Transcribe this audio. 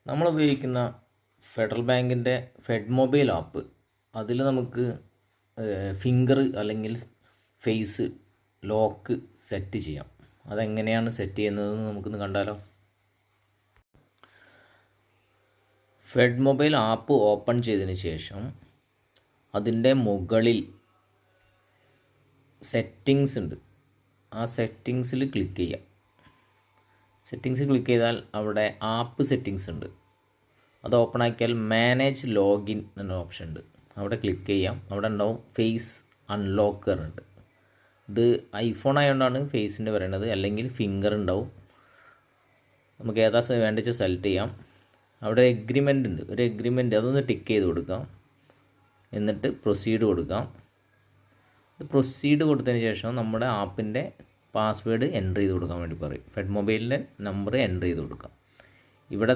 നമ്മൾ ഉപയോഗിക്കുന്ന ഫെഡറൽ ബാങ്കിൻ്റെ ഫെഡ് മൊബൈൽ ആപ്പ്, അതിൽ നമുക്ക് ഫിംഗർ അല്ലെങ്കിൽ ഫേസ് ലോക്ക് സെറ്റ് ചെയ്യാം. അതെങ്ങനെയാണ് സെറ്റ് ചെയ്യുന്നതെന്ന് നമുക്കൊന്ന് കണ്ടാലോ. ഫെഡ് മൊബൈൽ ആപ്പ് ഓപ്പൺ ചെയ്തതിന് ശേഷം അതിൻ്റെ മുകളിൽ സെറ്റിങ്സ് ഉണ്ട്. ആ സെറ്റിങ്സിൽ ക്ലിക്ക് ചെയ്യാം. സെറ്റിങ്സ് ക്ലിക്ക് ചെയ്താൽ അവിടെ ആപ്പ് സെറ്റിങ്സ് ഉണ്ട്. അത് ഓപ്പൺ ആക്കിയാൽ മാനേജ് ലോഗിൻ എന്ന ഓപ്ഷൻ ഉണ്ട്. അവിടെ ക്ലിക്ക് ചെയ്യാം. അവിടെ ഉണ്ടാവും ഫേസ് അൺലോക്കർ ഉണ്ട്. ഇത് ഐഫോൺ ആയതുകൊണ്ടാണ് ഫേസിൻ്റെ പറയുന്നത്, അല്ലെങ്കിൽ ഫിംഗർ ഉണ്ടാവും. നമുക്ക് ഏതാ വേണ്ടിച്ച സെലക്ട് ചെയ്യാം. അവിടെ എഗ്രിമെൻ്റ് ഉണ്ട്, ഒരു എഗ്രിമെൻ്റ് അതൊന്ന് ടിക്ക് ചെയ്ത് കൊടുക്കാം. എന്നിട്ട് പ്രൊസീഡ് കൊടുക്കാം. ഇത് പ്രൊസീഡ് കൊടുത്തതിന് ശേഷം നമ്മുടെ ആപ്പിൻ്റെ പാസ്വേഡ് എൻ്റർ ചെയ്ത് കൊടുക്കാൻ വേണ്ടി പറയും. ഫെഡ് മൊബൈലിൻ്റെ നമ്പർ എൻ്റർ ചെയ്ത് കൊടുക്കാം. ഇവിടെ